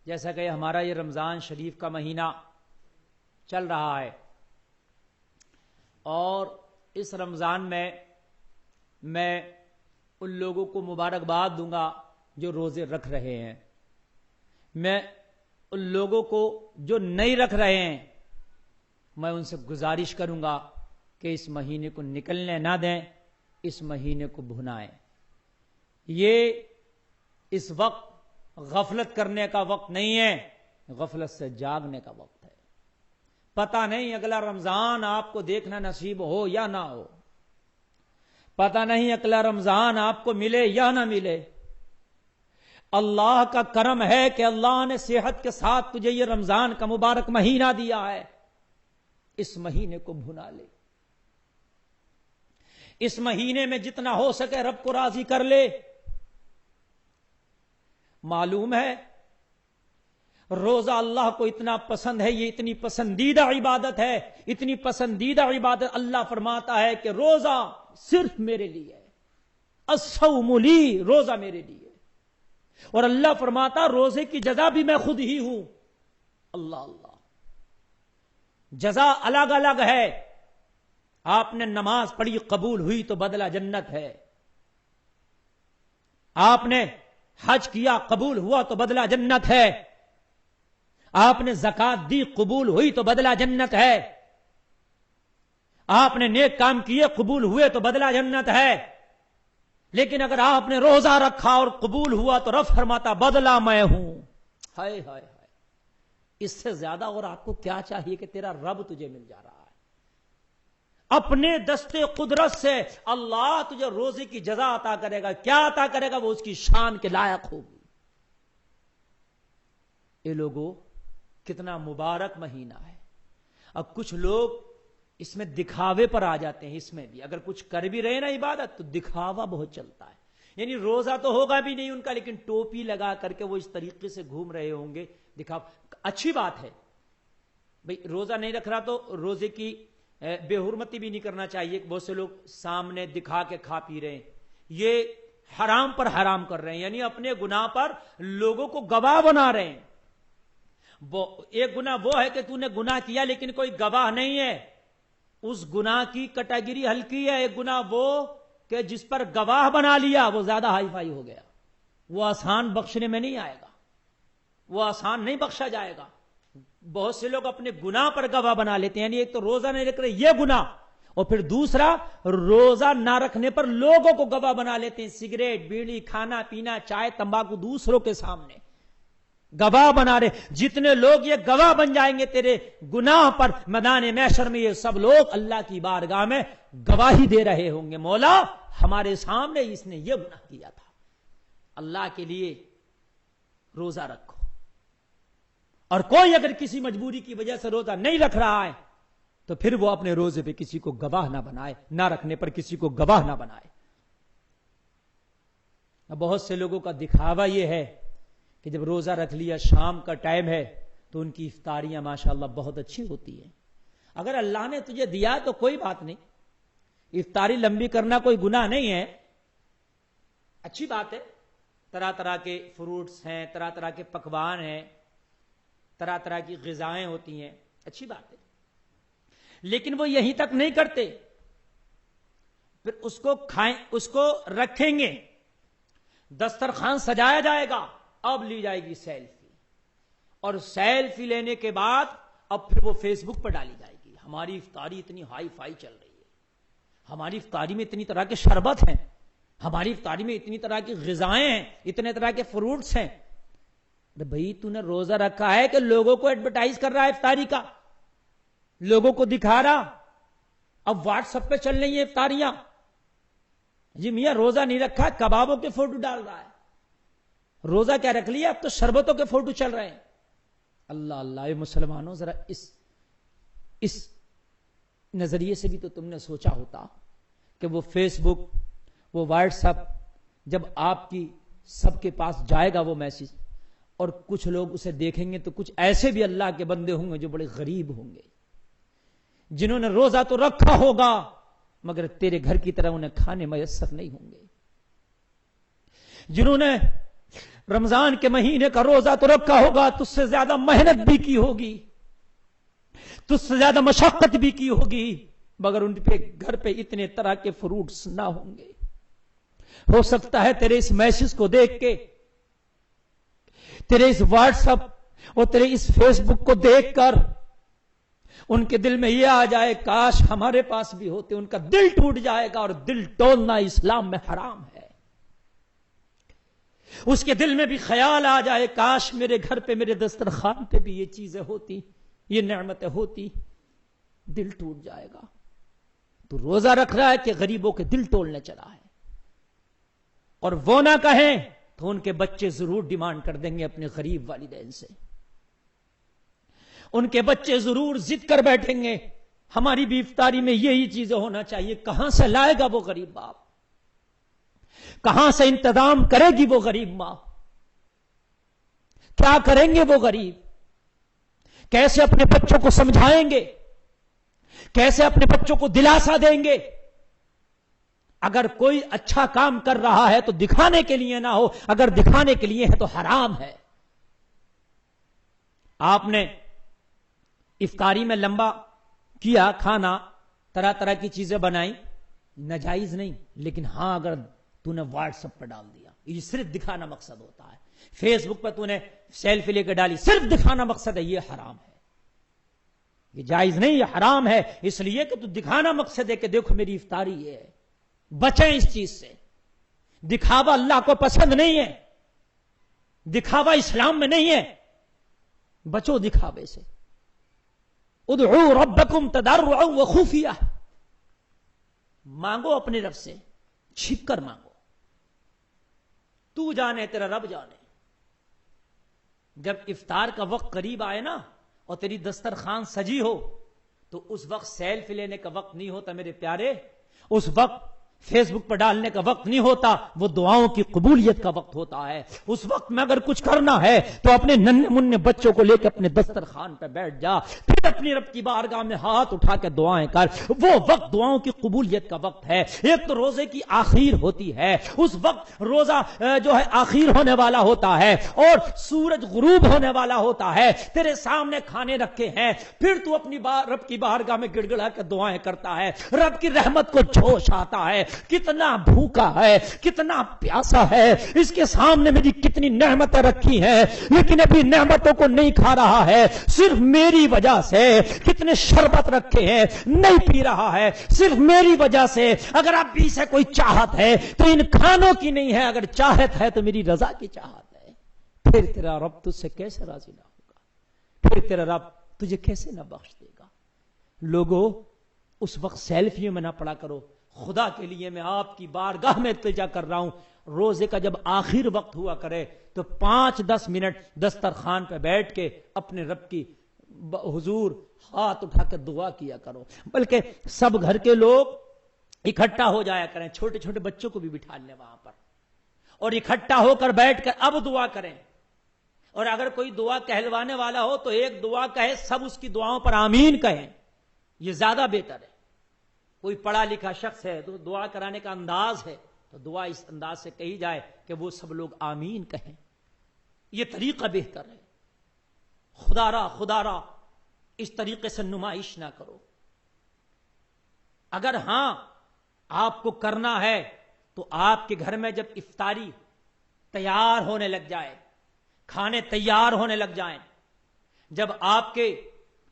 جیسا کہ ہمارا یہ رمضان شریف کا مہینہ چل رہا ہے، اور اس رمضان میں ان لوگوں کو مبارکباد دوں گا جو روزے رکھ رہے ہیں. میں ان لوگوں کو جو نہیں رکھ رہے ہیں میں ان سے گزارش کروں گا کہ اس مہینے کو نکلنے نہ دیں، اس مہینے کو بھنائیں. یہ اس وقت غفلت کرنے کا وقت نہیں ہے، غفلت سے جاگنے کا وقت ہے. پتہ نہیں اگلا رمضان آپ کو دیکھنا نصیب ہو یا نہ ہو، پتہ نہیں اگلا رمضان آپ کو ملے یا نہ ملے. اللہ کا کرم ہے کہ اللہ نے صحت کے ساتھ تجھے یہ رمضان کا مبارک مہینہ دیا ہے. اس مہینے کو بھنا لے، اس مہینے میں جتنا ہو سکے رب کو راضی کر لے. معلوم ہے روزہ اللہ کو اتنا پسند ہے، یہ اتنی پسندیدہ عبادت ہے، اتنی پسندیدہ عبادت. اللہ فرماتا ہے کہ روزہ صرف میرے لیے ہے، الصوم لی، روزہ میرے لیے. اور اللہ فرماتا روزے کی جزا بھی میں خود ہی ہوں. اللہ اللہ، جزا الگ الگ ہے. آپ نے نماز پڑھی قبول ہوئی تو بدلہ جنت ہے، آپ نے حج کیا قبول ہوا تو بدلہ جنت ہے، آپ نے زکات دی قبول ہوئی تو بدلہ جنت ہے، آپ نے نیک کام کیے قبول ہوئے تو بدلہ جنت ہے. لیکن اگر آپ نے روزہ رکھا اور قبول ہوا تو رب فرماتا بدلہ میں ہوں. ہائے ہائے ہائے، اس سے زیادہ اور آپ کو کیا چاہیے کہ تیرا رب تجھے مل جا رہا ہے. اپنے دستے قدرت سے اللہ تجھے روزے کی جزا عطا کرے گا. کیا عطا کرے گا؟ وہ اس کی شان کے لائق ہوگی. اے لوگوں، کتنا مبارک مہینہ ہے. اب کچھ لوگ اس میں دکھاوے پر آ جاتے ہیں. اس میں بھی اگر کچھ کر بھی رہے نا عبادت تو دکھاوا بہت چلتا ہے. یعنی روزہ تو ہوگا بھی نہیں ان کا، لیکن ٹوپی لگا کر کے وہ اس طریقے سے گھوم رہے ہوں گے. دکھاوا اچھی بات ہے بھئی، روزہ نہیں رکھ رہا تو روزے کی بے حرمتی بھی نہیں کرنا چاہیے. بہت سے لوگ سامنے دکھا کے کھا پی رہے ہیں، یہ حرام پر حرام کر رہے ہیں، یعنی اپنے گناہ پر لوگوں کو گواہ بنا رہے ہیں. ایک گناہ وہ ہے کہ تو نے گناہ کیا لیکن کوئی گواہ نہیں ہے، اس گناہ کی کیٹیگری ہلکی ہے. ایک گناہ وہ کہ جس پر گواہ بنا لیا، وہ زیادہ ہائی فائی ہو گیا، وہ آسان بخشنے میں نہیں آئے گا، وہ آسان نہیں بخشا جائے گا. بہت سے لوگ اپنے گناہ پر گواہ بنا لیتے ہیں، یعنی ایک تو روزہ نہیں رکھ رہے یہ گناہ، اور پھر دوسرا روزہ نہ رکھنے پر لوگوں کو گواہ بنا لیتے ہیں. سگریٹ، بیڑی، کھانا پینا، چائے، تمباکو دوسروں کے سامنے گواہ بنا رہے. جتنے لوگ یہ گواہ بن جائیں گے تیرے گناہ پر میدان محشر میں، یہ سب لوگ اللہ کی بارگاہ میں گواہی دے رہے ہوں گے، مولا ہمارے سامنے اس نے یہ گناہ کیا تھا. اللہ کے لیے روزہ رکھو. اور کوئی اگر کسی مجبوری کی وجہ سے روزہ نہیں رکھ رہا ہے تو پھر وہ اپنے روزے پہ کسی کو گواہ نہ بنائے، نہ رکھنے پر کسی کو گواہ نہ بنائے. بہت سے لوگوں کا دکھاوا یہ ہے کہ جب روزہ رکھ لیا، شام کا ٹائم ہے تو ان کی افطاریاں ماشاءاللہ بہت اچھی ہوتی ہیں. اگر اللہ نے تجھے دیا تو کوئی بات نہیں، افطاری لمبی کرنا کوئی گناہ نہیں ہے، اچھی بات ہے. طرح طرح کے فروٹس ہیں، طرح طرح کے پکوان ہیں، طرح طرح کی غذائیں ہوتی ہیں، اچھی بات ہے. لیکن وہ یہیں تک نہیں کرتے، پھر اس کو کھائیں، اس کو رکھیں گے، دسترخوان سجایا جائے گا، اب لی جائے گی سیلفی، اور سیلفی لینے کے بعد اب پھر وہ فیس بک پر ڈالی جائے گی. ہماری افطاری اتنی ہائی فائی چل رہی ہے، ہماری افطاری میں اتنی طرح کے شربت ہیں، ہماری افطاری میں اتنی طرح کی غذائیں ہیں، اتنے طرح کے فروٹس ہیں. بھئی تو نے روزہ رکھا ہے کہ لوگوں کو ایڈورٹائز کر رہا ہے افطاری کا، لوگوں کو دکھا رہا. اب واٹس ایپ پہ چل رہی ہیں افطاریاں، جی میاں روزہ نہیں رکھا، کبابوں کے فوٹو ڈال رہا ہے. روزہ کیا رکھ لیا، اب تو شربتوں کے فوٹو چل رہے ہیں. اللہ اللہ، اے مسلمانوں ذرا اس نظریے سے بھی تو تم نے سوچا ہوتا کہ وہ فیس بک، وہ واٹس ایپ، جب آپ کی سب کے پاس جائے گا وہ میسج، اور کچھ لوگ اسے دیکھیں گے تو کچھ ایسے بھی اللہ کے بندے ہوں گے جو بڑے غریب ہوں گے، جنہوں نے روزہ تو رکھا ہوگا مگر تیرے گھر کی طرح انہیں کھانے میسر نہیں ہوں گے، جنہوں نے رمضان کے مہینے کا روزہ تو رکھا ہوگا، تجھ سے زیادہ محنت بھی کی ہوگی، تجھ سے زیادہ مشقت بھی کی ہوگی، مگر ان پہ گھر پہ اتنے طرح کے فروٹس نہ ہوں گے۔ ہو سکتا ہے تیرے اس میسج کو دیکھ کے، تیرے اس واٹس ایپ اور تیرے اس فیس بک کو دیکھ کر ان کے دل میں یہ آ جائے کاش ہمارے پاس بھی ہوتے، ان کا دل ٹوٹ جائے گا، اور دل توڑنا اسلام میں حرام ہے۔ اس کے دل میں بھی خیال آ جائے کاش میرے گھر پہ، میرے دسترخوان پہ بھی یہ چیزیں ہوتی، یہ نعمتیں ہوتی، دل ٹوٹ جائے گا۔ تو روزہ رکھ رہا ہے کہ غریبوں کے دل توڑنے چلا ہے، اور وہ نہ کہیں تو ان کے بچے ضرور ڈیمانڈ کر دیں گے اپنے غریب والدین سے، ان کے بچے ضرور ضد کر بیٹھیں گے ہماری بھی افطاری میں یہی چیزیں ہونا چاہیے۔ کہاں سے لائے گا وہ غریب باپ؟ کہاں سے انتظام کرے گی وہ غریب ماں؟ کیا کریں گے وہ غریب؟ کیسے اپنے بچوں کو سمجھائیں گے؟ کیسے اپنے بچوں کو دلاسا دیں گے؟ اگر کوئی اچھا کام کر رہا ہے تو دکھانے کے لیے نہ ہو، اگر دکھانے کے لیے ہے تو حرام ہے۔ آپ نے افطاری میں لمبا کیا کھانا، طرح طرح کی چیزیں بنائی، ناجائز نہیں، لیکن ہاں اگر تو نے واٹس ایپ پر ڈال دیا، یہ صرف دکھانا مقصد ہوتا ہے، فیس بک پر تو نے سیلفی لے کے ڈالی، صرف دکھانا مقصد ہے، یہ حرام ہے، یہ جائز نہیں، یہ حرام ہے، اس لیے کہ تو دکھانا مقصد ہے کہ دیکھو میری افطاری یہ ہے۔ بچیں اس چیز سے، دکھاوا اللہ کو پسند نہیں ہے، دکھاوا اسلام میں نہیں ہے، بچو دکھاوے سے۔ ادعوا ربکم تضرعا وخفیہ، مانگو اپنے رب سے چھپ کر مانگو، تو جانے تیرا رب جانے۔ جب افطار کا وقت قریب آئے نا اور تیری دسترخوان سجی ہو تو اس وقت سیلفی لینے کا وقت نہیں ہوتا میرے پیارے، اس وقت فیس بک پر ڈالنے کا وقت نہیں ہوتا، وہ دعاؤں کی قبولیت کا وقت ہوتا ہے۔ اس وقت میں اگر کچھ کرنا ہے تو اپنے ننھے منھے بچوں کو لے کے اپنے دسترخوان پہ بیٹھ جا، پھر اپنی رب کی بارگاہ میں ہاتھ اٹھا کے دعائیں کر۔ وہ وقت دعاؤں کی قبولیت کا وقت ہے۔ ایک تو روزے کی آخر ہوتی ہے، اس وقت روزہ جو ہے آخر ہونے والا ہوتا ہے اور سورج غروب ہونے والا ہوتا ہے، تیرے سامنے کھانے رکھے ہیں، پھر تو اپنی رب کی بارگاہ میں گڑ گڑا کے دعائیں کرتا ہے، رب کی رحمت کو جوش آتا ہے، کتنا بھوکا ہے، کتنا پیاسا ہے، اس کے سامنے میری کتنی نعمتیں رکھی ہیں لیکن ابھی نعمتوں کو نہیں کھا رہا ہے، صرف میری وجہ سے کتنے شربت رکھے ہیں نہیں پی رہا ہے، صرف میری وجہ سے۔ اگر اب بھی سے کوئی چاہت ہے تو ان کھانوں کی نہیں ہے، اگر چاہت ہے تو میری رضا کی چاہت ہے، پھر تیرا رب تجھ سے کیسے راضی نہ ہوگا، پھر تیرا رب تجھے کیسے نہ بخش دے گا۔ لوگوں اس وقت سیلفیوں میں نہ پڑا کرو، خدا کے لیے میں آپ کی بارگاہ میں التجا کر رہا ہوں، روزے کا جب آخر وقت ہوا کرے تو 5-10 منٹ دسترخوان پہ بیٹھ کے اپنے رب کی حضور ہاتھ اٹھا کے دعا کیا کرو، بلکہ سب گھر کے لوگ اکٹھا ہو جایا کریں، چھوٹے چھوٹے بچوں کو بھی بٹھا لیں وہاں پر، اور اکٹھا ہو کر بیٹھ کر اب دعا کریں۔ اور اگر کوئی دعا کہلوانے والا ہو تو ایک دعا کہے، سب اس کی دعاؤں پر آمین کہیں، یہ زیادہ بہتر ہے۔ کوئی پڑھا لکھا شخص ہے تو دعا کرانے کا انداز ہے تو دعا اس انداز سے کہی جائے کہ وہ سب لوگ آمین کہیں، یہ طریقہ بہتر ہے۔ خدا را اس طریقے سے نمائش نہ کرو۔ اگر ہاں آپ کو کرنا ہے تو آپ کے گھر میں جب افطاری تیار ہونے لگ جائے، کھانے تیار ہونے لگ جائیں، جب آپ کے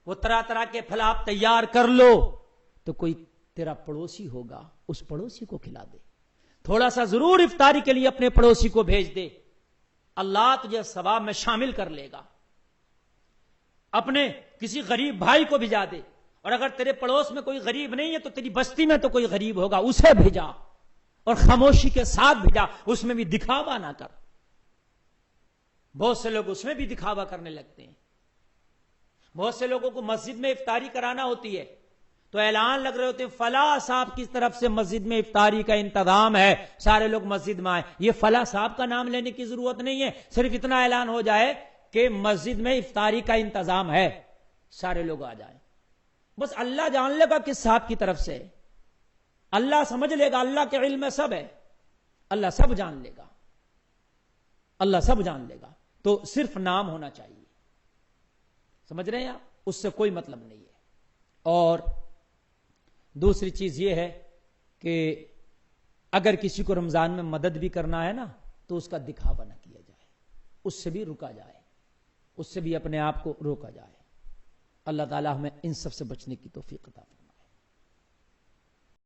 وہ طرح طرح کے پھل آپ تیار کر لو تو کوئی تیرا پڑوسی ہوگا، اس پڑوسی کو کھلا دے، تھوڑا سا ضرور افطاری کے لیے اپنے پڑوسی کو بھیج دے، اللہ تجھے ثواب میں شامل کر لے گا۔ اپنے کسی غریب بھائی کو بھیجا دے، اور اگر تیرے پڑوس میں کوئی غریب نہیں ہے تو تیری بستی میں تو کوئی غریب ہوگا، اسے بھیجا، اور خاموشی کے ساتھ بھیجا، اس میں بھی دکھاوا نہ کر۔ بہت سے لوگ اس میں بھی دکھاوا کرنے لگتے ہیں۔ بہت سے لوگوں کو مسجد میں افطاری کرانا ہوتی ہے تو اعلان لگ رہے ہوتے ہیں فلاں صاحب کی طرف سے مسجد میں افطاری کا انتظام ہے، سارے لوگ مسجد میں آئیں۔ یہ فلاں صاحب کا نام لینے کی ضرورت نہیں ہے، صرف اتنا اعلان ہو جائے کہ مسجد میں افطاری کا انتظام ہے، سارے لوگ آ جائیں۔ بس اللہ جان لے گا کس صاحب کی طرف سے، اللہ سمجھ لے گا، اللہ کے علم میں سب ہے، اللہ سب جان لے گا۔ اللہ سب جان لے گا. تو صرف نام ہونا چاہیے. سمجھ رہے ہیں آپ؟ اس سے کوئی مطلب نہیں ہے. اور دوسری چیز یہ ہے کہ اگر کسی کو رمضان میں مدد بھی کرنا ہے نا تو اس کا دکھاوا نہ کیا جائے, اس سے بھی رکا جائے, اس سے بھی اپنے آپ کو روکا جائے. اللہ تعالی ہمیں ان سب سے بچنے کی توفیق عطا فرمائے.